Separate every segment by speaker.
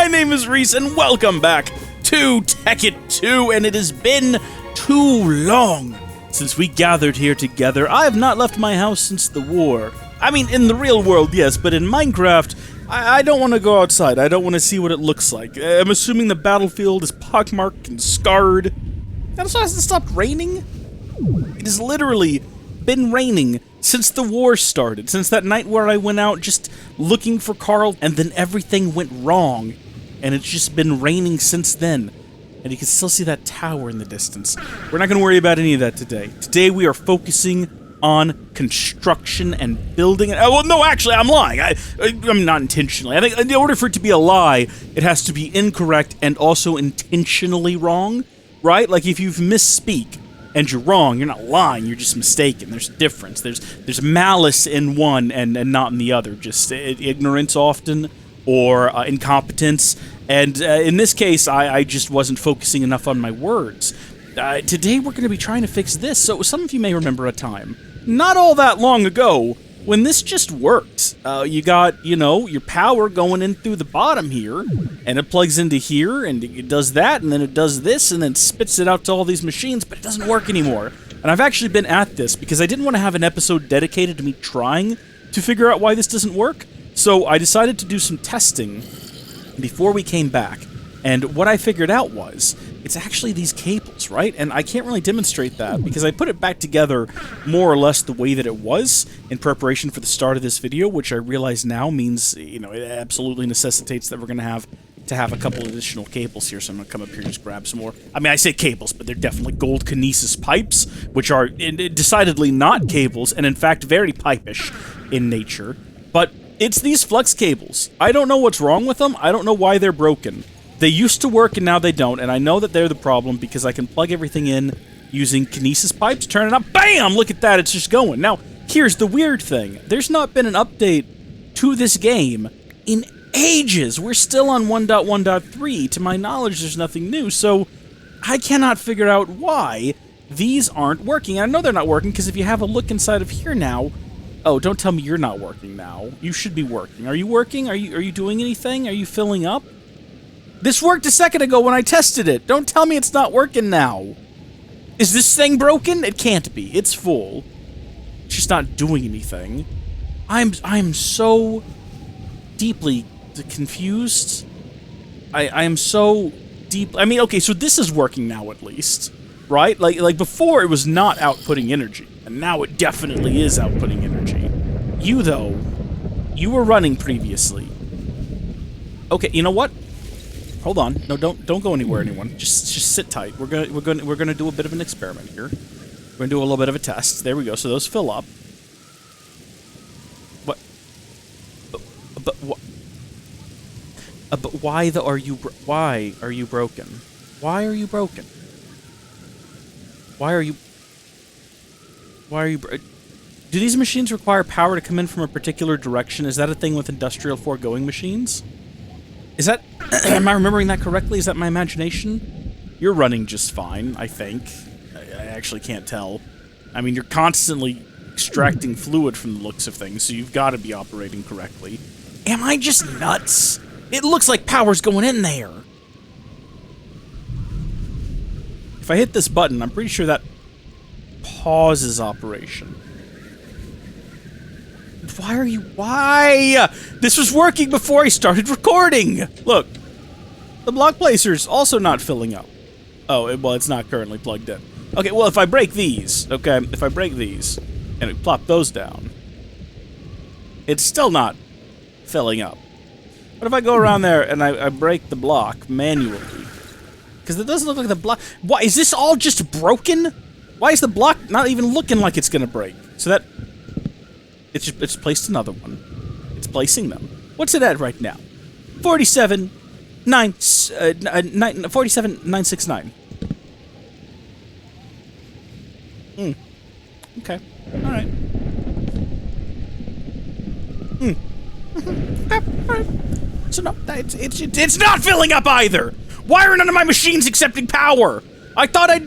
Speaker 1: My name is Rees, and welcome back to Tekkit 2, and it has been too long since we gathered here together. I have not left my house since the war. I mean, in the real world, yes, but in Minecraft, I don't want to go outside. I don't want to see what it looks like. I'm assuming the battlefield is pockmarked and scarred. And also hasn't stopped raining. It has literally been raining since the war started, since that night where I went out just looking for Carl, and then everything went wrong, and it's just been raining since then. And you can still see that tower in the distance. We're not going to worry about any of that today. Today we are focusing on construction and building. Oh, well, no, actually, I'm lying. I'm not intentionally. I think in order for it to be a lie, it has to be incorrect and also intentionally wrong, right? Like if you misspeak and you're wrong, you're not lying, you're just mistaken. There's a difference. There's malice in one and not in the other. Just ignorance often, or incompetence. And in this case, I just wasn't focusing enough on my words. Today we're going to be trying to fix this. So some of you may remember a time, not all that long ago, when this just worked. You got, your power going in through the bottom here, and it plugs into here, and it does that, and then it does this, and then spits it out to all these machines, but it doesn't work anymore. And I've actually been at this because I didn't want to have an episode dedicated to me trying to figure out why this doesn't work. So I decided to do some testing before we came back. And what I figured out was, it's actually these cables, right? And I can't really demonstrate that because I put it back together more or less the way that it was in preparation for the start of this video, which I realize now means, it absolutely necessitates that we're going to have a couple additional cables here. So I'm going to come up here and just grab some more. I mean, I say cables, but they're definitely gold kinesis pipes, which are decidedly not cables, and in fact very pipish in nature. But it's these flux cables. I don't know what's wrong with them. I don't know why they're broken. They used to work and now they don't, and I know that they're the problem because I can plug everything in using kinesis pipes, turn it up, BAM! Look at that, it's just going. Now, here's the weird thing. There's not been an update to this game in ages. We're still on 1.1.3. To my knowledge, there's nothing new, so I cannot figure out why these aren't working. I know they're not working because if you have a look inside of here now... Oh, don't tell me you're not working now. You should be working. Are you working? Are you doing anything? Are you filling up? This worked a second ago when I tested it. Don't tell me it's not working now. Is this thing broken? It can't be. It's full. It's just not doing anything. I'm so deeply confused. I am so deep. I mean, okay, so this is working now at least, right? Like before it was not outputting energy, and now it definitely is outputting energy. You though, you were running previously. Okay, you know what? Hold on. No, don't go anywhere, anyone. Just sit tight. We're gonna do a bit of an experiment here. We're gonna do a little bit of a test. There we go. So those fill up. What? But what? But why are you broken? Why are you broken? Why are you? Do these machines require power to come in from a particular direction? Is that a thing with industrial foregoing machines? Is that... Am I remembering that correctly? Is that my imagination? You're running just fine, I think. I actually can't tell. I mean, you're constantly extracting fluid from the looks of things, so you've got to be operating correctly. Am I just nuts? It looks like power's going in there. If I hit this button, I'm pretty sure that pauses operation. Why? This was working before I started recording! Look, the block placer's also not filling up. Oh, well, it's not currently plugged in. Okay, well, if I break these, and we plop those down, it's still not filling up. What if I go around there and I break the block manually? Because it doesn't look like the block... Why, is this all just broken? Why is the block not even looking like it's gonna break? So that... It's placed another one. It's placing them. What's it at right now? 47,969. Okay. All right. Okay. All right. So no, it's not filling up either. Why are none of my machines accepting power? I thought I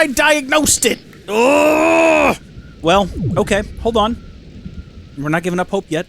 Speaker 1: diagnosed it. Ugh! Well, okay. Hold on. We're not giving up hope yet.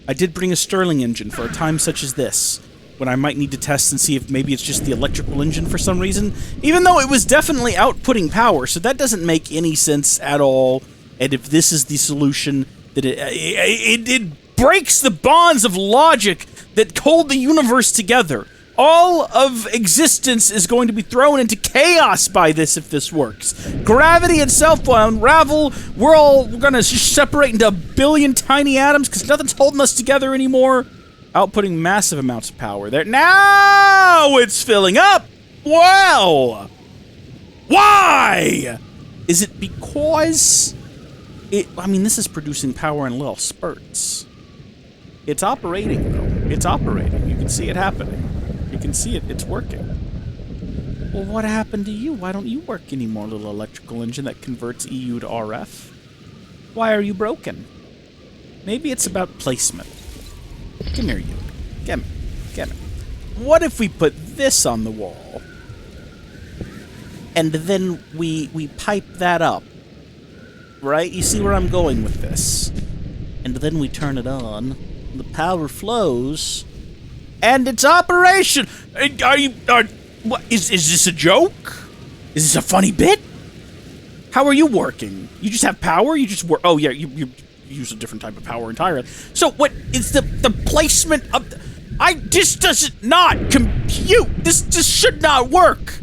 Speaker 1: I did bring a Stirling engine for a time such as this. when I might need to test and see if maybe it's just the electrical engine for some reason, even though it was definitely outputting power, so that doesn't make any sense at all. And if this is the solution, that it breaks the bonds of logic that hold the universe together. All of existence is going to be thrown into chaos by this if this works. Gravity itself will unravel. We're going to separate into a billion tiny atoms because nothing's holding us together anymore. Outputting massive amounts of power there. Now it's filling up. Well, why? Is it because I mean, this is producing power in little spurts. It's operating, though. It's operating. You can see it happening. You can see it. It's working. Well, what happened to you? Why don't you work anymore, little electrical engine that converts EU to RF? Why are you broken? Maybe it's about placement. Come here, you. Get me. Get me. What if we put this on the wall? And then we pipe that up. Right? You see where I'm going with this. And then we turn it on. The power flows. And it's operation! What, is this a joke? Is this a funny bit? How are you working? You just have power? You just work... Oh, yeah, you use a different type of power entirely. So, what is the placement of... This does not compute! This should not work!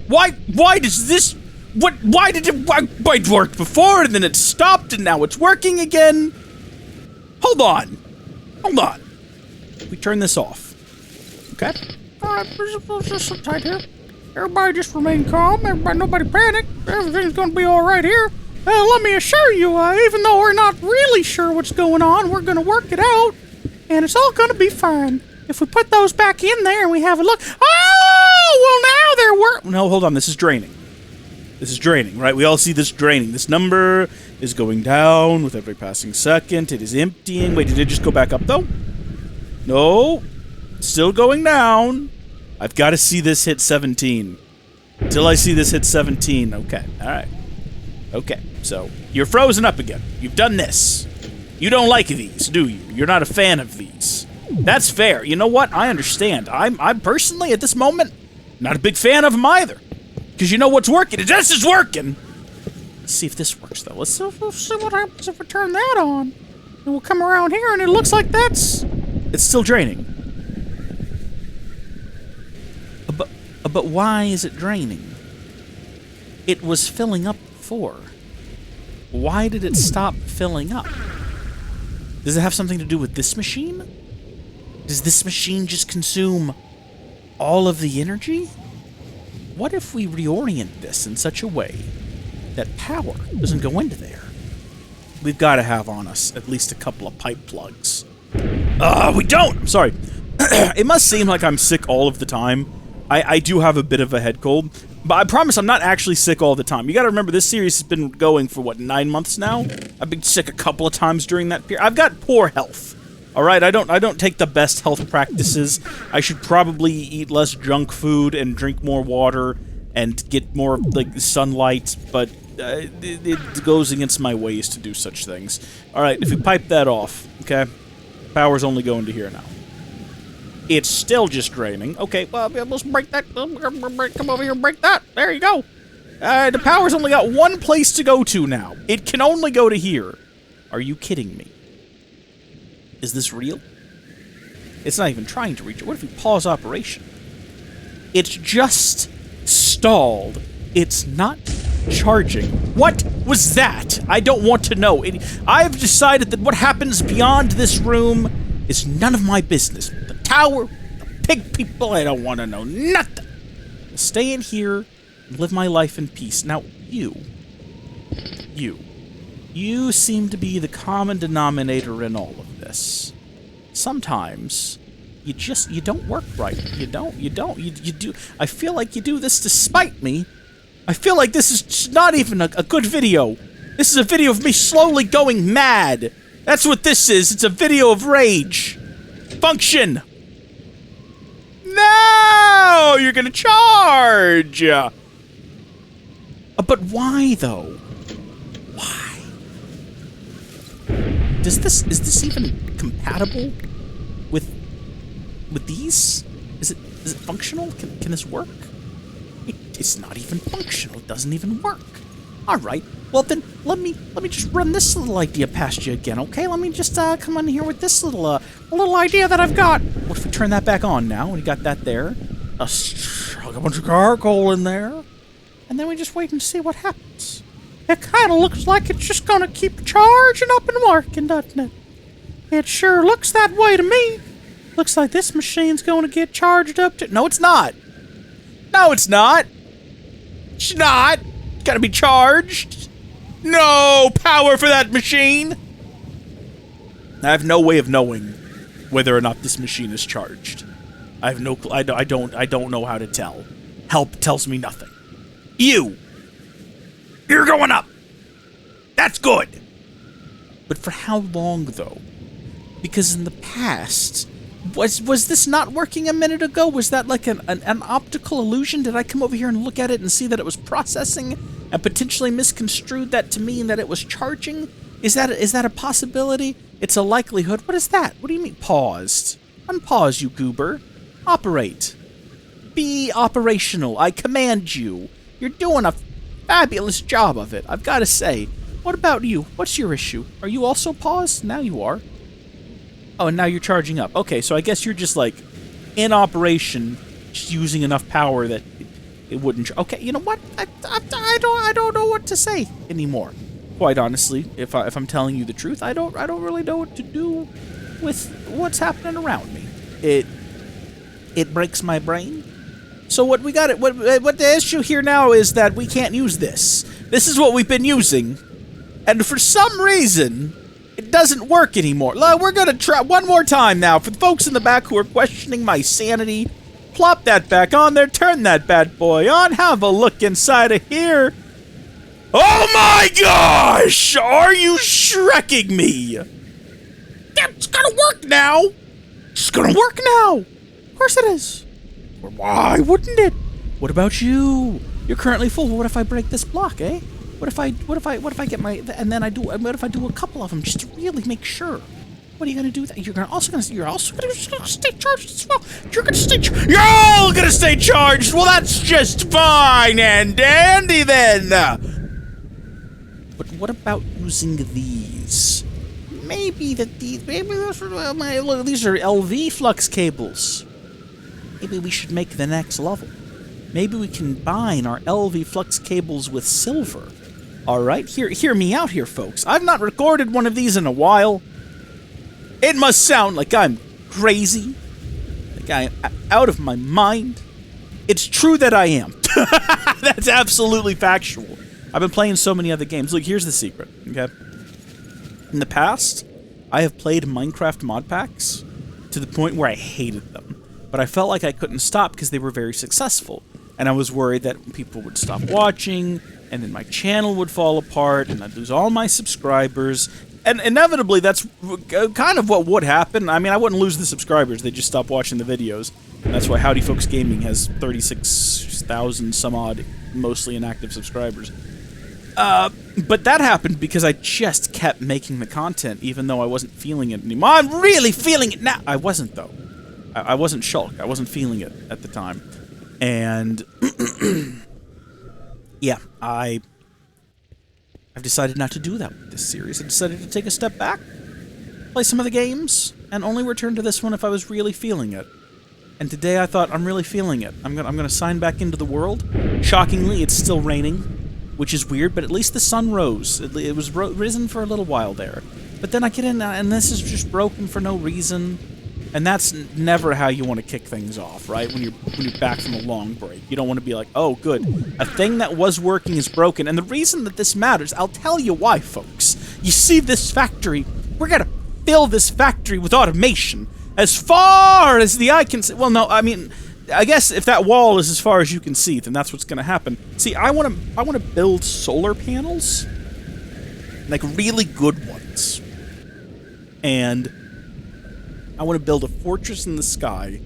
Speaker 1: Why does this... Why did it worked before, and then it stopped, and now it's working again? Hold on. We turn this off. Okay. Alright, just sit tight here. Everybody just remain calm. Nobody panic. Everything's gonna be alright here. Let me assure you, even though we're not really sure what's going on, we're gonna work it out, and it's all gonna be fine. If we put those back in there and we have a look... Oh! Well, now they're No, hold on. This is draining. This is draining, right? We all see this draining. This number is going down with every passing second. It is emptying. Wait, did it just go back up, though? No. Still going down. I've got to see this hit 17. Until I see this hit 17. Okay, all right. Okay, so you're frozen up again. You've done this. You don't like these, do you? You're not a fan of these. That's fair. You know what? I understand. I'm personally, at this moment, not a big fan of them either. Because you know what's working. This is working! Let's see if this works, though. Let's see what happens if we turn that on. And we'll come around here, and it looks like that's... It's still draining. But why is it draining? It was filling up before. Why did it stop filling up? Does it have something to do with this machine? Does this machine just consume all of the energy? What if we reorient this in such a way that power doesn't go into there? We've got to have on us at least a couple of pipe plugs. We don't! I'm sorry. It must seem like I'm sick all of the time. I do have a bit of a head cold, but I promise I'm not actually sick all the time. You gotta remember, this series has been going for, what, 9 months now? I've been sick a couple of times during that period. I've got poor health. Alright, I don't take the best health practices. I should probably eat less junk food and drink more water and get more, like, sunlight, but it goes against my ways to do such things. Alright, if we pipe that off, okay? Power's only going to here now. It's still just draining. Okay, well, let's break that. Come over here and break that. There you go. The power's only got one place to go to now. It can only go to here. Are you kidding me? Is this real? It's not even trying to reach it. What if we pause operation? It's just stalled. It's not charging. What was that? I don't want to know. I've decided that what happens beyond this room is none of my business. The tower, the pig people, I don't want to know nothing. I'll stay in here and live my life in peace. Now, you seem to be the common denominator in all of this. Sometimes you don't work right. You do. I feel like you do this to spite me. I feel like this is not even a good video. This is a video of me slowly going mad. That's what this is. It's a video of rage. Function. No, you're gonna charge. But why though? Why? Is this even compatible with these? Is it functional? Can this work? It's not even functional. It doesn't even work. All right. Well then, let me just run this little idea past you again, okay? Let me just come on here with this little idea that I've got. What if we turn that back on now? We got that there. Chuck a bunch of charcoal in there, and then we just wait and see what happens. It kind of looks like it's just gonna keep charging up and working, doesn't it? It sure looks that way to me. Looks like this machine's gonna get charged up to... No, it's not. No, it's not. It's not. It's gotta be charged. No power for that machine. I have no way of knowing whether or not this machine is charged. I have no clue. I don't know how to tell. Help tells me nothing. You're going up. That's good. But for how long, though? Because in the past, was this not working a minute ago? Was that like an optical illusion? Did I come over here and look at it and see that it was processing and potentially misconstrued that to mean that it was charging? Is that a possibility? It's a likelihood. What is that? What do you mean paused? Unpause, you goober. Operate. Be operational. I command you. You're doing a fabulous job of it, I've got to say. What about you? What's your issue? Are you also paused? Now you are. Oh, and now you're charging up. Okay, so I guess you're just, like, in operation, just using enough power that it wouldn't... Okay, you know what? I don't know what to say anymore. Quite honestly, if I'm telling you the truth, I don't really know what to do with what's happening around me. It breaks my brain. So what we got? What the issue here now is that we can't use this. This is what we've been using, and for some reason, it doesn't work anymore. We're gonna try one more time now. For the folks in the back who are questioning my sanity, plop that back on there. Turn that bad boy on. Have a look inside of here. Oh my gosh! Are you shrekking me? It's gonna work now. It's gonna work now. Of course it is. Why wouldn't it? What about you? You're currently full. What if I break this block, eh? What if I get my... And then what if I do a couple of them just to really make sure? What are you gonna do? You're also gonna stay charged as well. You're all gonna stay charged. Well, that's just fine and dandy then. But what about using these? Maybe these are LV Flux Cables. Maybe we should make the next level. Maybe we combine our LV Flux Cables with silver. Alright, hear me out here, folks. I've not recorded one of these in a while. It must sound like I'm crazy. Like I'm out of my mind. It's true that I am. That's absolutely factual. I've been playing so many other games. Look, here's the secret, okay? In the past, I have played Minecraft mod packs to the point where I hated them. But I felt like I couldn't stop because they were very successful. And I was worried that people would stop watching, and then my channel would fall apart, and I'd lose all my subscribers. And inevitably, that's kind of what would happen. I mean, I wouldn't lose the subscribers. They'd just stop watching the videos. And that's why Howdy Folks Gaming has 36,000 some odd, mostly inactive subscribers. But that happened because I just kept making the content, even though I wasn't feeling it anymore. I'm really feeling it now! I wasn't, though. I wasn't Shulk. I wasn't feeling it at the time. And... yeah, I've decided not to do that with this series. I decided to take a step back, play some of the games, and only return to this one if I was really feeling it. And today I thought, I'm really feeling it. I'm gonna sign back into the world. Shockingly, it's still raining, which is weird, but at least the sun rose. It was risen for a little while there. But then I get in, and this is just broken for no reason. And that's never how you want to kick things off, right? When you're back from a long break. You don't want to be like, oh, good. A thing that was working is broken. And the reason that this matters, I'll tell you why, folks. You see this factory, we're going to fill this factory with automation as far as the eye can see. Well, no, I mean, I guess if that wall is as far as you can see, then that's what's going to happen. See, I want to build solar panels, like really good ones. And I want to build a fortress in the sky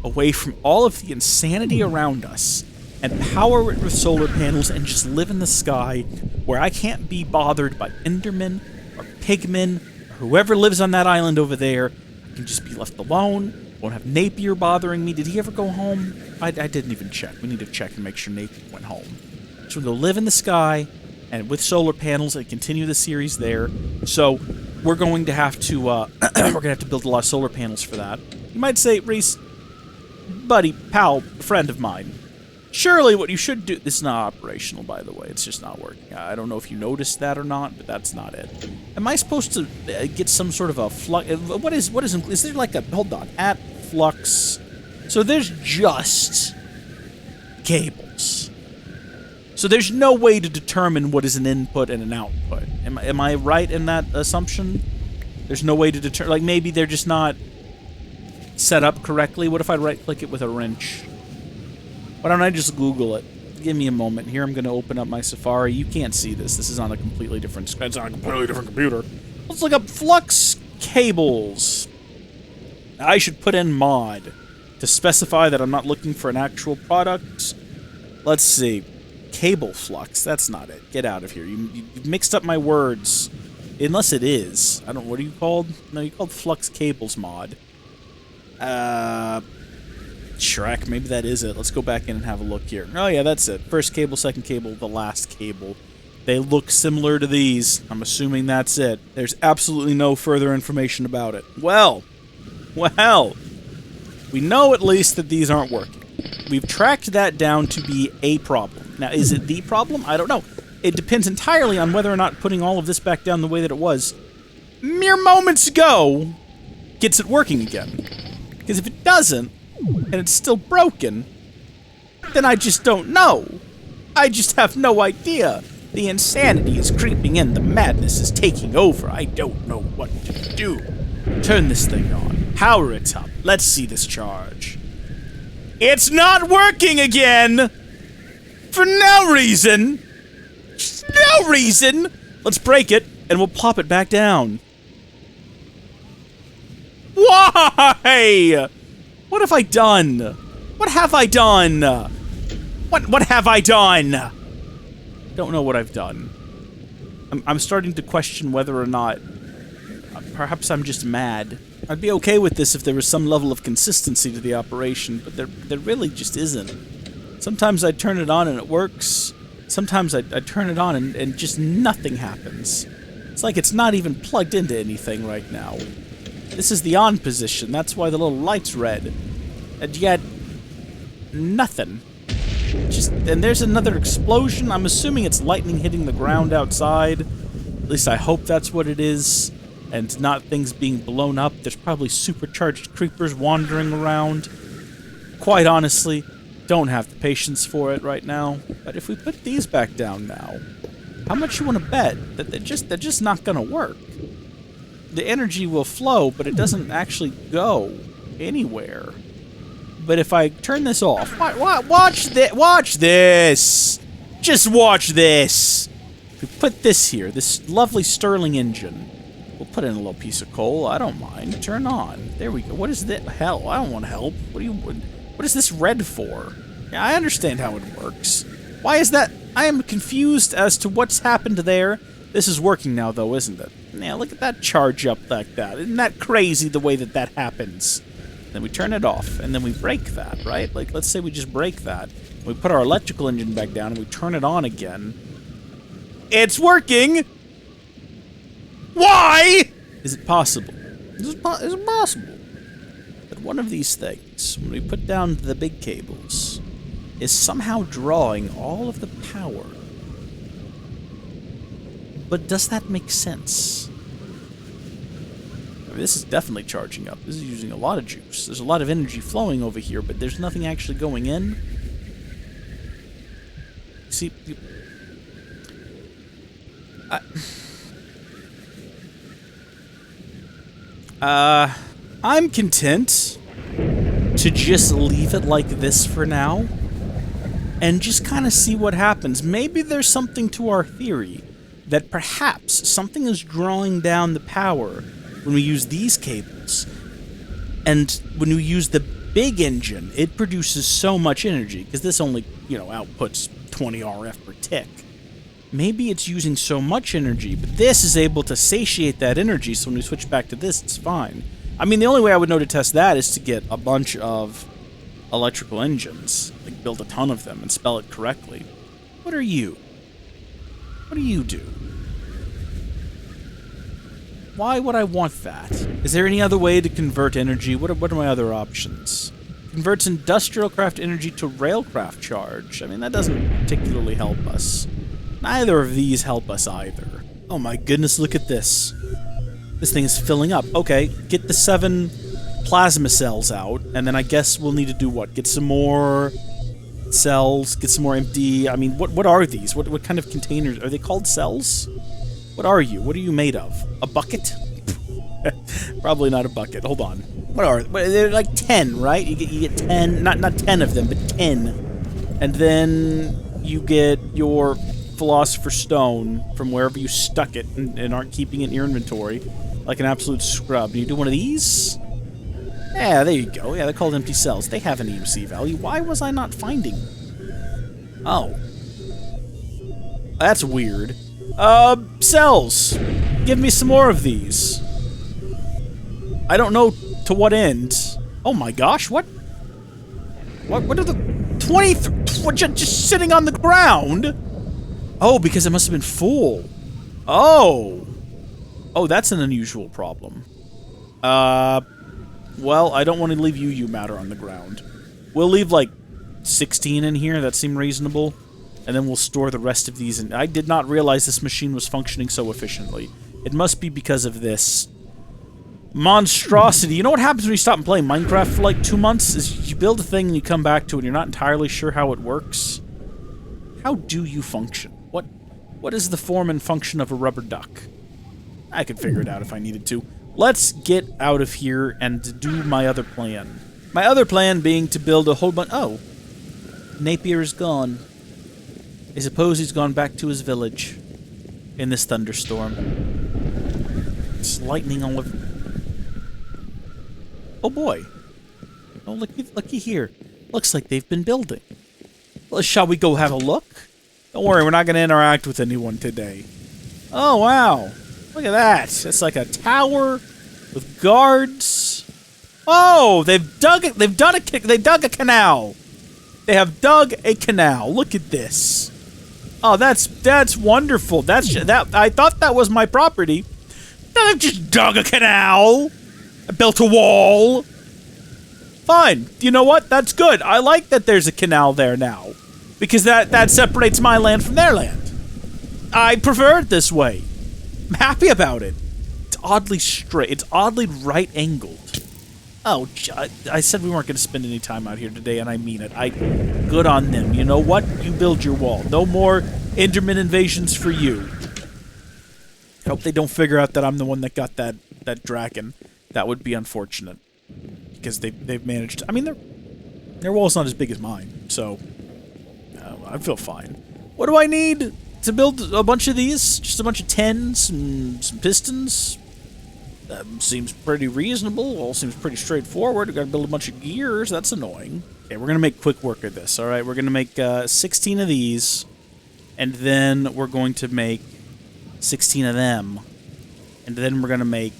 Speaker 1: away from all of the insanity around us and power it with solar panels and just live in the sky where I can't be bothered by Endermen or Pigmen or whoever lives on that island over there. I can just be left alone Won't have Napier bothering me. Did he ever go home? I didn't even check. We need to check and make sure Napier went home. So we'll go live in the sky, and with solar panels, and continue the series there. So we're going to have to we're going to have to build a lot of solar panels for that. You might say, Rees, buddy, pal, friend of mine, surely what you should do... This is not operational, by the way. It's just not working. I don't know if you noticed that or not, but that's not it. Am I supposed to get some sort of a flux... Is there like a... Hold on. At Flux... So there's just cables. So there's no way to determine what is an input and an output. Am I right in that assumption? There's no way to determine... Like, maybe they're just not set up correctly. What if I right-click it with a wrench? Why don't I just Google it? Give me a moment. Here, I'm going to open up my Safari. You can't see this. This is on a completely different screen. It's on a completely different computer. Let's look up Flux Cables. I should put in mod to specify that I'm not looking for an actual product. Let's see. Cable flux. That's not it. Get out of here. You've mixed up my words. Unless it is. I don't... What are you called? No, you called Flux Cables mod. Shrek, maybe that is it. Let's go back in and have a look here. Oh yeah, that's it. First cable, second cable, the last cable. They look similar to these. I'm assuming that's it. There's absolutely no further information about it. Well, we know at least that these aren't working. We've tracked that down to be a problem. Now, is it the problem? I don't know. It depends entirely on whether or not putting all of this back down the way that it was mere moments ago gets it working again. Because if it doesn't, and it's still broken, then I just don't know. I just have no idea. The insanity is creeping in. The madness is taking over. I don't know what to do. Turn this thing on. Power it up. Let's see this charge. It's not working again! For no reason! Just no reason! Let's break it, and we'll plop it back down. Why? What have I done? What have I done? What have I done? Don't know what I've done. I'm starting to question whether or not... perhaps I'm just mad. I'd be okay with this if there was some level of consistency to the operation, but there really just isn't. Sometimes I turn it on and it works. Sometimes I turn it on and just nothing happens. It's like it's not even plugged into anything right now. This is the on position. That's why the little light's red. And yet, nothing. And there's another explosion. I'm assuming it's lightning hitting the ground outside. At least I hope that's what it is. And not things being blown up. There's probably supercharged creepers wandering around. Quite honestly, don't have the patience for it right now. But if we put these back down now, how much you want to bet that they're just not going to work? The energy will flow, but it doesn't actually go anywhere. But if I turn this off, watch this. Just watch this. If we put this here, this lovely Stirling engine. We'll put in a little piece of coal. I don't mind. Turn on. There we go. What is that? Hell, I don't want help. What is this red for? Yeah, I understand how it works. Why is that? I am confused as to what's happened there. This is working now, though, isn't it? Yeah, look at that charge up like that. Isn't that crazy the way that happens? Then we turn it off, and then we break that, right? Like, let's say we just break that. We put our electrical engine back down, and we turn it on again. It's working! Why? Is it possible? Is it possible that one of these things, when we put down the big cables, is somehow drawing all of the power? But does that make sense? I mean, this is definitely charging up. This is using a lot of juice. There's a lot of energy flowing over here, but there's nothing actually going in. See... I'm content to just leave it like this for now and just kind of see what happens. Maybe there's something to our theory that perhaps something is drawing down the power when we use these cables, and when we use the big engine, it produces so much energy, because this only, outputs 20 RF per tick. Maybe it's using so much energy, but this is able to satiate that energy, so when we switch back to this, it's fine. I mean, the only way I would know to test that is to get a bunch of electrical engines, like build a ton of them and spell it correctly. What are you? What do you do? Why would I want that? Is there any other way to convert energy? What are my other options? Converts industrial craft energy to railcraft charge. I mean, that doesn't particularly help us. Neither of these help us either. Oh my goodness, look at this. This thing is filling up. Okay, get the 7 plasma cells out, and then I guess we'll need to do what? Get some more cells, get some more empty... I mean, what are these? What kind of containers? Are they called cells? What are you? What are you made of? A bucket? Probably not a bucket. Hold on. What are they? They're like 10, right? You get 10, not 10 of them, but 10. And then you get your Philosopher's Stone from wherever you stuck it and aren't keeping it in your inventory like an absolute scrub. And you do one of these? Yeah, there you go. Yeah, they're called empty cells. They have an EMC value. Why was I not finding? Oh. That's weird. Cells. Give me some more of these. I don't know to what end. Oh my gosh, what? What are the 23? Just sitting on the ground? Oh, because it must have been full. Oh. Oh, that's an unusual problem. Well, I don't want to leave you matter on the ground. We'll leave, like, 16 in here. That seemed reasonable. And then we'll store the rest of these in. I did not realize this machine was functioning so efficiently. It must be because of this monstrosity. You know what happens when you stop playing Minecraft for, like, 2 months? Is you build a thing and you come back to it and you're not entirely sure how it works. How do you function? What is the form and function of a rubber duck? I could figure it out if I needed to. Let's get out of here and do my other plan. My other plan being to build a whole bunch... Oh. Napier is gone. I suppose he's gone back to his village in this thunderstorm. It's lightning all over... Oh boy. Oh, looky here. Looks like they've been building. Well, shall we go have a look? Don't worry, we're not going to interact with anyone today. Oh, wow. Look at that. It's like a tower with guards. Oh, they've dug a canal. They have dug a canal. Look at this. Oh, that's wonderful. I thought that was my property. I've just dug a canal. I built a wall. Fine. You know what? That's good. I like that there's a canal there now. Because that separates my land from their land. I prefer it this way. I'm happy about it. It's oddly straight. It's oddly right-angled. Oh, I said we weren't going to spend any time out here today, and I mean it. Good on them. You know what? You build your wall. No more Endermen invasions for you. I hope they don't figure out that I'm the one that got that dragon. That would be unfortunate. Because they've managed... I mean, their wall's not as big as mine, so... I feel fine. What do I need to build a bunch of these? Just a bunch of 10s and some pistons? That seems pretty reasonable. All seems pretty straightforward. We've got to build a bunch of gears. That's annoying. Okay, we're going to make quick work of this, alright? We're going to make 16 of these, and then we're going to make 16 of them, and then we're going to make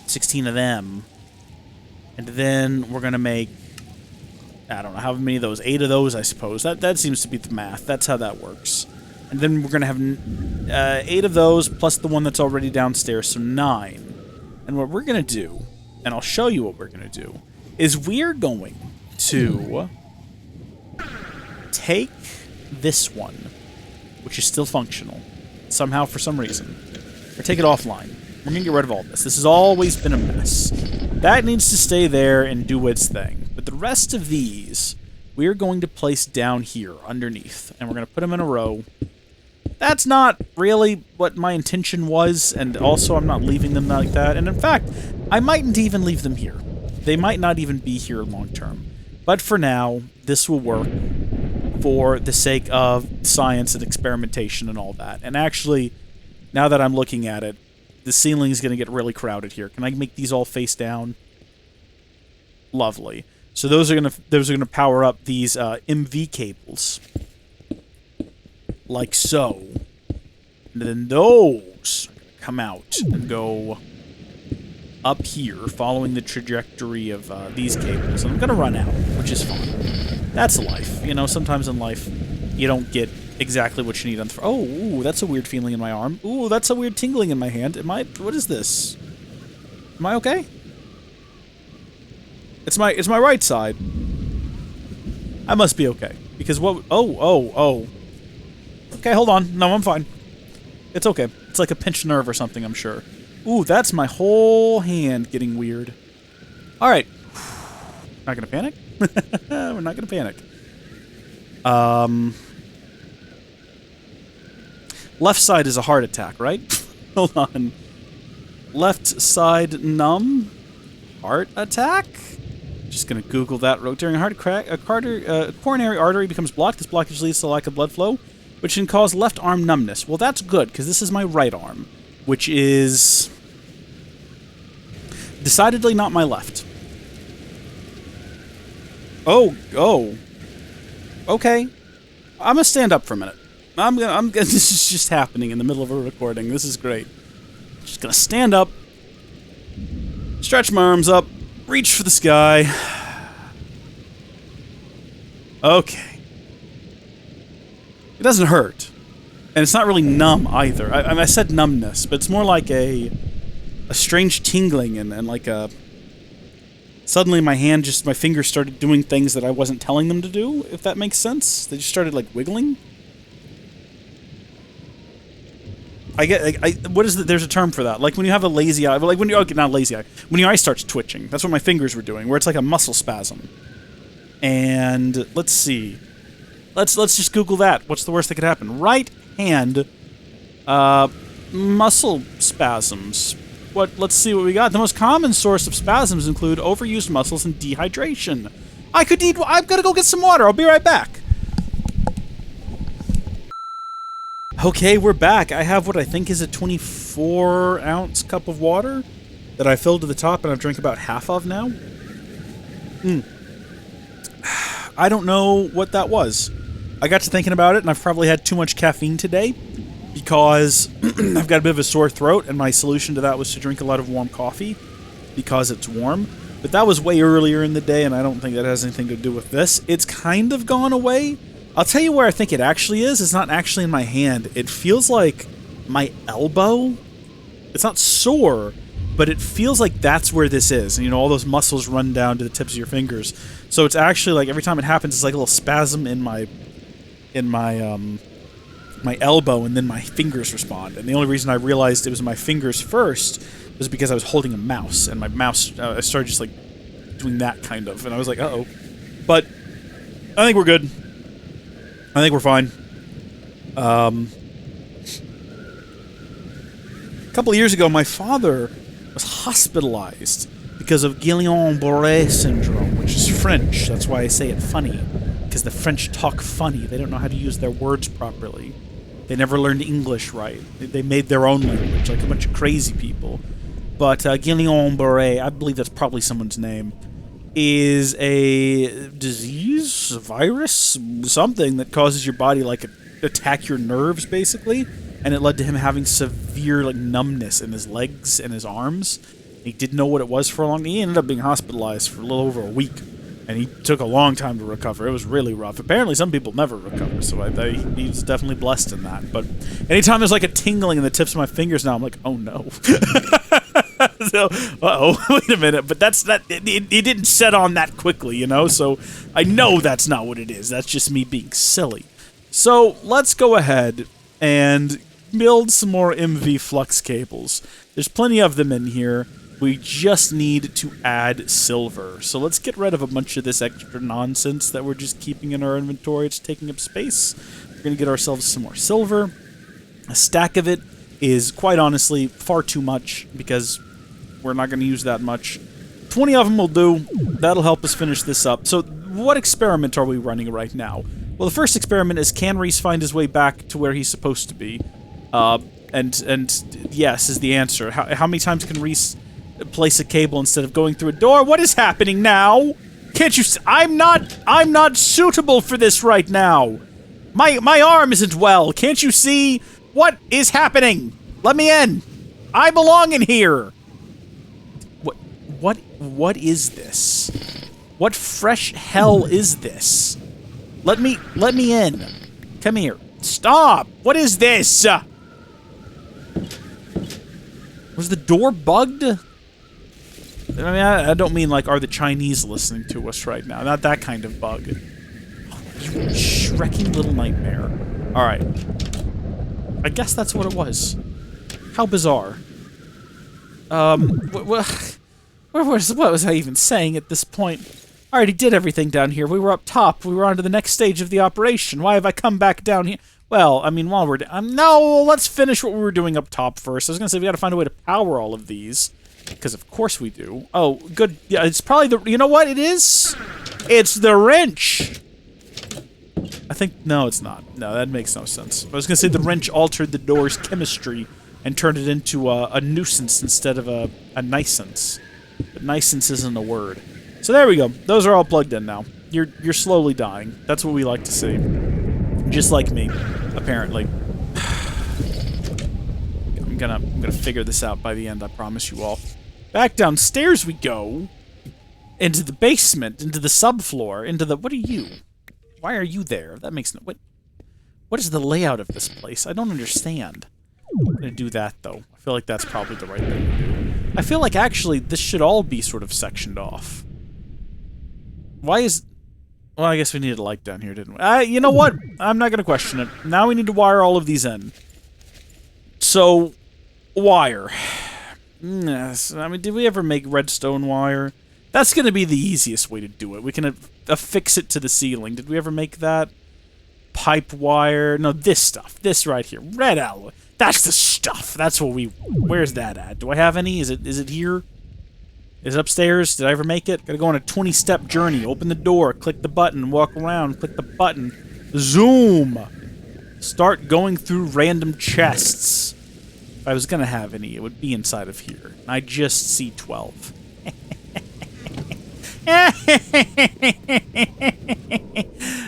Speaker 1: 16 of them, and then we're going to make... I don't know how many of those. 8 of those, I suppose. That seems to be the math. That's how that works. And then we're going to have 8 of those plus the one that's already downstairs, so 9. And what we're going to do, and I'll show you what we're going to do, is we're going to take this one, which is still functional, somehow for some reason, or take it offline. We're going to get rid of all this. This has always been a mess. That needs to stay there and do its thing. But the rest of these, we're going to place down here, underneath. And we're going to put them in a row. That's not really what my intention was, and also I'm not leaving them like that. And in fact, I mightn't even leave them here. They might not even be here long term. But for now, this will work for the sake of science and experimentation and all that. And actually, now that I'm looking at it, the ceiling is going to get really crowded here. Can I make these all face down? Lovely. So those are going to power up these MV cables, like so. And then those come out and go up here, following the trajectory of these cables. And I'm going to run out, which is fine. That's life. You know, sometimes in life, you don't get exactly what you need on the... Oh, ooh, that's a weird feeling in my arm. Ooh, that's a weird tingling in my hand. What is this? Am I okay? It's my right side. I must be okay. Because what... Oh. Okay, hold on. No, I'm fine. It's okay. It's like a pinched nerve or something, I'm sure. Ooh, that's my whole hand getting weird. Alright. Not gonna panic? We're not gonna panic. Left side is a heart attack, right? Hold on. Left side numb? Heart attack? Just gonna Google that. During a heart crack, a coronary artery becomes blocked. This blockage leads to lack of blood flow, which can cause left arm numbness. Well, that's good, because this is my right arm, which is decidedly not my left. Oh. Okay. I'm gonna stand up for a minute. This is just happening in the middle of a recording. This is great. Just gonna stand up, stretch my arms up, reach for the sky. Okay. It doesn't hurt. And it's not really numb either. I said numbness, but it's more like a strange tingling and like a... Suddenly my fingers started doing things that I wasn't telling them to do, if that makes sense. They just started like wiggling. What is there's a term for that. Like when you have a lazy eye, like when you, okay, not lazy eye, when your eye starts twitching. That's what my fingers were doing, where it's like a muscle spasm. And let's see. Let's just Google that. What's the worst that could happen? Right hand muscle spasms. Let's see what we got. The most common source of spasms include overused muscles and dehydration. I've got to go get some water. I'll be right back. Okay, we're back. I have what I think is a 24-ounce cup of water that I filled to the top and I've drank about half of now. I don't know what that was. I got to thinking about it, and I've probably had too much caffeine today because I've got a bit of a sore throat, and my solution to that was to drink a lot of warm coffee because it's warm. But that was way earlier in the day, and I don't think that has anything to do with this. It's kind of gone away. I'll tell you where I think it actually is. It's not actually in my hand. It feels like my elbow. It's not sore, but it feels like that's where this is. And, you know, all those muscles run down to the tips of your fingers. So it's actually like every time it happens, it's like a little spasm in my elbow, and then my fingers respond. And the only reason I realized it was my fingers first was because I was holding a mouse, and my mouse, I started just like doing that kind of, and I was like, uh-oh. But I think we're good. I think we're fine. A couple of years ago, my father was hospitalized because of Guillain-Barré syndrome, which is French. That's why I say it funny, because the French talk funny. They don't know how to use their words properly. They never learned English right. They made their own language, like a bunch of crazy people. But Guillain-Barré, I believe that's probably someone's name, is a disease, a virus, something that causes your body like attack your nerves basically, and it led to him having severe like numbness in his legs and his arms. He didn't know what it was for a long time. He ended up being hospitalized for a little over a week, and he took a long time to recover. It was really rough. Apparently some people never recover, so he's definitely blessed in that. But anytime there's like a tingling in the tips of my fingers now, I'm like, oh no. So, wait a minute, but it didn't set on that quickly, you know, so I know that's not what it is. That's just me being silly. So let's go ahead and build some more MV flux cables. There's plenty of them in here. We just need to add silver. So let's get rid of a bunch of this extra nonsense that we're just keeping in our inventory. It's taking up space. We're going to get ourselves some more silver. A stack of it is, quite honestly, far too much because we're not going to use that much. 20 of them will do. That'll help us finish this up. So what experiment are we running right now? Well, the first experiment is, can Rees find his way back to where he's supposed to be? And yes is the answer. How many times can Rees place a cable instead of going through a door? What is happening now? Can't you see? I'm not suitable for this right now. My arm isn't well. Can't you see what is happening? Let me in. I belong in here. What is this? What fresh hell is this? Let me in. Come here. Stop! What is this? Was the door bugged? I mean, I don't mean like, are the Chinese listening to us right now? Not that kind of bug. You Shrekky little nightmare. Alright. I guess that's what it was. How bizarre. What was I even saying at this point? I already did everything down here. We were up top. We were on to the next stage of the operation. Why have I come back down here? Well, I mean, while we're... no, let's finish what we were doing up top first. I was going to say, we got to find a way to power all of these. Because of course we do. Oh, good. Yeah, it's probably the... You know what it is? It's the wrench! I think... No, it's not. No, that makes no sense. I was going to say the wrench altered the door's chemistry and turned it into a nuisance instead of a nicence. But nicence isn't a word. So there we go. Those are all plugged in now. You're slowly dying. That's what we like to see. Just like me, apparently. I'm gonna figure this out by the end, I promise you all. Back downstairs we go. Into the basement, into the subfloor, into the... What are you? Why are you there? That makes no... What is the layout of this place? I don't understand. I'm gonna do that, though. I feel like that's probably the right thing to do. I feel like, actually, this should all be sort of sectioned off. Why is... Well, I guess we needed a light down here, didn't we? You know what? I'm not gonna question it. Now we need to wire all of these in. So, wire. Yes, I mean, did we ever make redstone wire? That's gonna be the easiest way to do it. We can affix it to the ceiling. Did we ever make that? Pipe wire. No, this stuff. This right here. Red alloy. That's the stuff. That's what we... Where's that at? Do I have any? Is it here? Is it upstairs? Did I ever make it? Gotta go on a 20-step journey. Open the door. Click the button. Walk around. Click the button. Zoom! Start going through random chests. If I was gonna have any, it would be inside of here. I just see 12.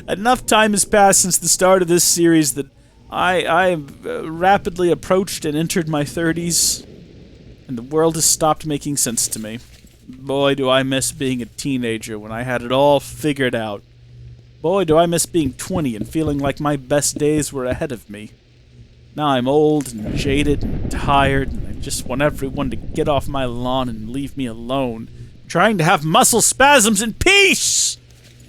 Speaker 1: Enough time has passed since the start of this series that I have rapidly approached and entered my 30s, and the world has stopped making sense to me. Boy, do I miss being a teenager when I had it all figured out. Boy, do I miss being 20 and feeling like my best days were ahead of me. Now I'm old and jaded and tired, and I just want everyone to get off my lawn and leave me alone. Trying to have muscle spasms in peace!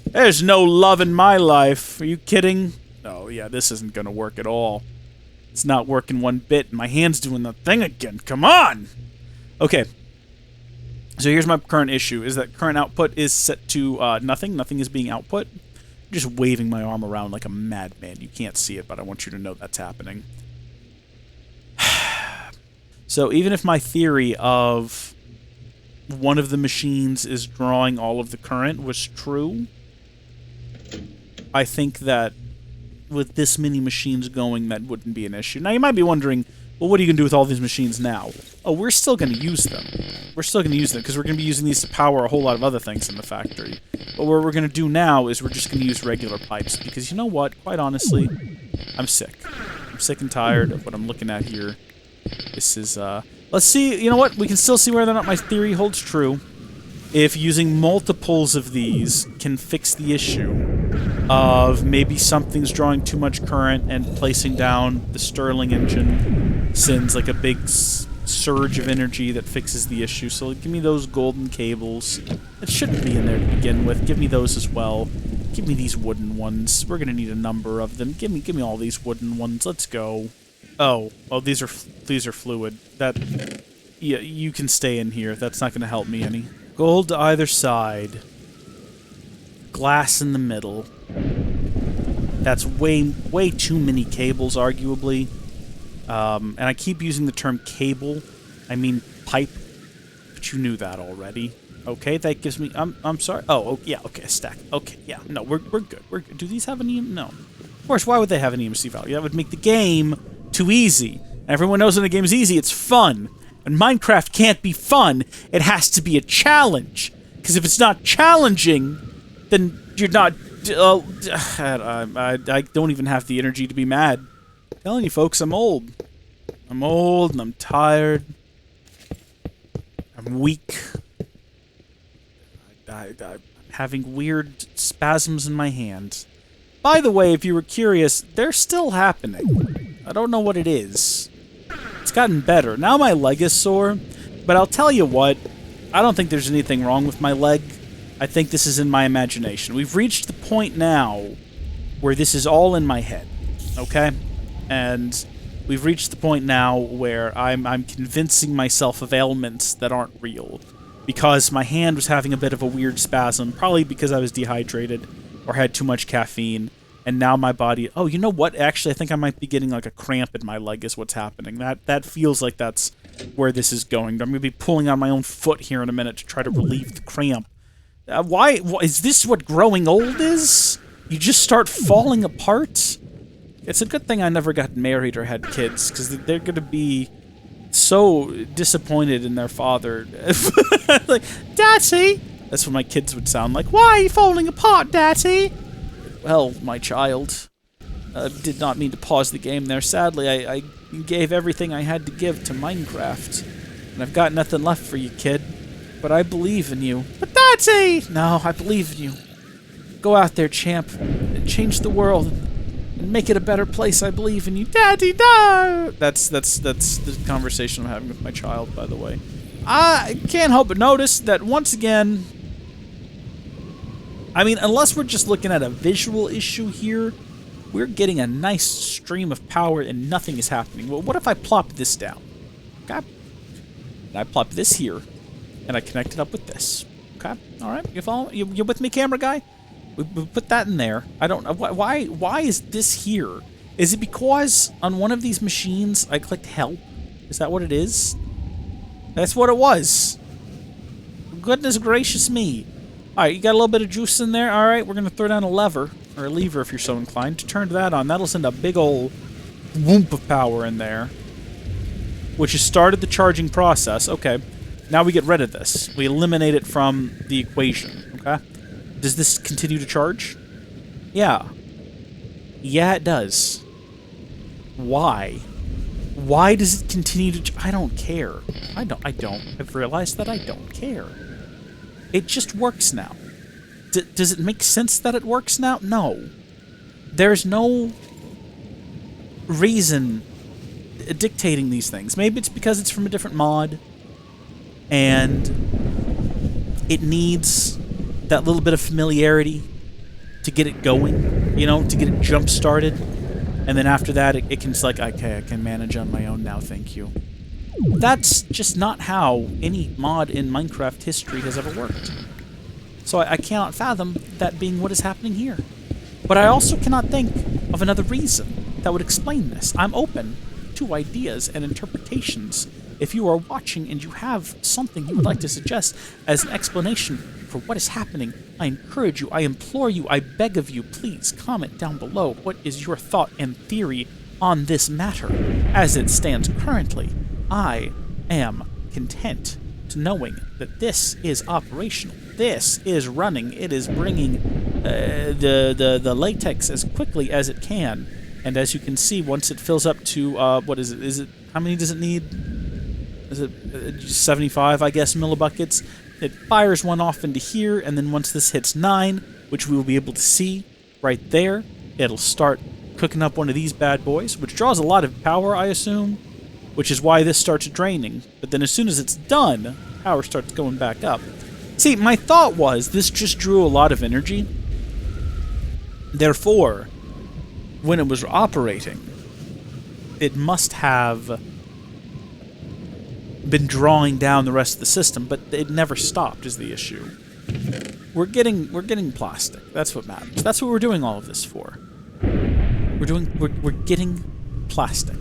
Speaker 1: There's no love in my life. Are you kidding? Oh, yeah, this isn't gonna work at all. It's not working one bit, and my hand's doing the thing again. Come on! Okay. So here's my current issue, is that current output is set to nothing. Nothing is being output. I'm just waving my arm around like a madman. You can't see it, but I want you to know that's happening. So even if my theory of one of the machines is drawing all of the current was true, I think that with this many machines going, that wouldn't be an issue. Now, you might be wondering, well, what are you going to do with all these machines now? Oh, we're still going to use them. We're still going to use them, because we're going to be using these to power a whole lot of other things in the factory. But what we're going to do now is we're just going to use regular pipes, because you know what? Quite honestly, I'm sick. I'm sick and tired of what I'm looking at here. This is, let's see, you know what? We can still see whether or not my theory holds true. If using multiples of these can fix the issue of maybe something's drawing too much current and placing down the Stirling engine sends like a big surge of energy that fixes the issue. So give me those golden cables. It shouldn't be in there to begin with. Give me those as well. Give me these wooden ones. We're gonna need a number of them. Give me all these wooden ones. Let's go. Oh, these are fluid. Yeah, you can stay in here. That's not gonna help me any. Gold to either side. Glass in the middle. That's way too many cables, arguably. And I keep using the term cable. I mean pipe. But you knew that already. Okay, that gives me... I'm sorry. Oh, yeah, okay, a stack. Okay, yeah, no, we're good. We're good. Do these have an EMC? No. Of course, why would they have an EMC value? That would make the game too easy. Everyone knows when the game is easy, it's fun. And Minecraft can't be fun. It has to be a challenge. Because if it's not challenging, then you're not... I don't even have the energy to be mad. I'm telling you, folks, I'm old. I'm old and I'm tired. I'm weak. I'm having weird spasms in my hand. By the way, if you were curious, they're still happening. I don't know what it is. It's gotten better. Now my leg is sore, but I'll tell you what, I don't think there's anything wrong with my leg. I think this is in my imagination. We've reached the point now where this is all in my head, okay? And we've reached the point now where I'm convincing myself of ailments that aren't real. Because my hand was having a bit of a weird spasm, probably because I was dehydrated or had too much caffeine, and now my body... Oh, you know what? Actually, I think I might be getting like a cramp in my leg is what's happening. That feels like that's where this is going. I'm going to be pulling on my own foot here in a minute to try to relieve the cramp. Why is this what growing old is? You just start falling apart? It's a good thing I never got married or had kids, because they're going to be so disappointed in their father. Like, Daddy! That's what my kids would sound like. Why are you falling apart, Daddy? Well, my child, did not mean to pause the game there. Sadly, I gave everything I had to give to Minecraft, and I've got nothing left for you, kid. But I believe in you. But Daddy! No, I believe in you. Go out there, champ, and change the world, and make it a better place. I believe in you. Daddy, no! That's the conversation I'm having with my child, by the way. I can't help but notice that once again, I mean, unless we're just looking at a visual issue here, we're getting a nice stream of power and nothing is happening. Well, what if I plop this down? Okay. And I plop this here, and I connect it up with this. Okay. All right. You follow? You with me, camera guy? We put that in there. I don't know. Why is this here? Is it because on one of these machines I clicked help? Is that what it is? That's what it was. Goodness gracious me. Alright, you got a little bit of juice in there. Alright, we're going to throw down a lever, or a lever if you're so inclined, to turn that on. That'll send a big ol' whoomp of power in there, which has started the charging process. Okay, now we get rid of this. We eliminate it from the equation, okay? Does this continue to charge? Yeah. Yeah, it does. Why? Why does it continue to... I don't care. I don't. I've realized that I don't care. It just works now. Does it make sense that it works now? No. There's no reason dictating these things. Maybe it's because it's from a different mod, and it needs that little bit of familiarity to get it going, you know, to get it jump-started. And then after that, it can just like, okay, I can manage on my own now, thank you. That's just not how any mod in Minecraft history has ever worked. So I cannot fathom that being what is happening here. But I also cannot think of another reason that would explain this. I'm open to ideas and interpretations. If you are watching and you have something you would like to suggest as an explanation for what is happening, I encourage you, I implore you, I beg of you, please comment down below what is your thought and theory on this matter as it stands currently. I am content to knowing that this is operational. This is running. It is bringing the latex as quickly as it can. And as you can see, once it fills up to, what is it? How many does it need? Is it 75, I guess, millibuckets? It fires one off into here, and then once this hits 9, which we will be able to see right there, it'll start cooking up one of these bad boys, which draws a lot of power, I assume, which is why this starts draining. But then as soon as it's done, power starts going back up. See, my thought was this just drew a lot of energy. Therefore, when it was operating, it must have been drawing down the rest of the system, but it never stopped is the issue. We're getting plastic. That's what matters. That's what we're doing all of this for. We're getting plastic.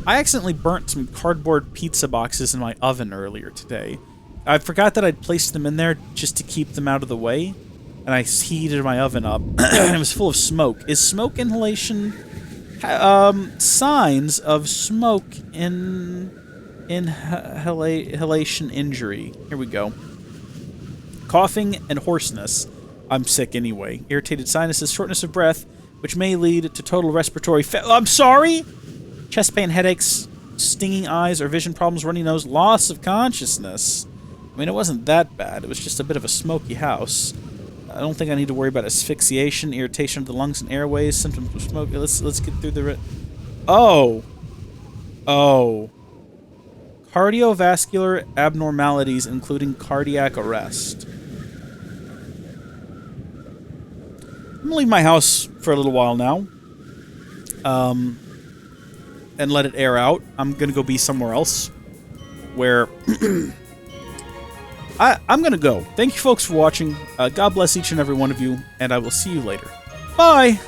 Speaker 1: I accidentally burnt some cardboard pizza boxes in my oven earlier today. I forgot that I'd placed them in there just to keep them out of the way, and I heated my oven up, and it was full of smoke. Is smoke inhalation signs of smoke inhalation injury? Here we go. Coughing and hoarseness. I'm sick anyway. Irritated sinuses, shortness of breath, which may lead to total respiratory I'm sorry? Chest pain, headaches, stinging eyes or vision problems, runny nose, loss of consciousness. I mean, it wasn't that bad. It was just a bit of a smoky house. I don't think I need to worry about asphyxiation, irritation of the lungs and airways, symptoms of smoke. Let's get through the... Oh! Oh. Cardiovascular abnormalities, including cardiac arrest. I'm gonna leave my house for a little while now. And let it air out. I'm gonna go be somewhere else. Where... I'm gonna go. Thank you folks for watching. God bless each and every one of you, and I will see you later. Bye!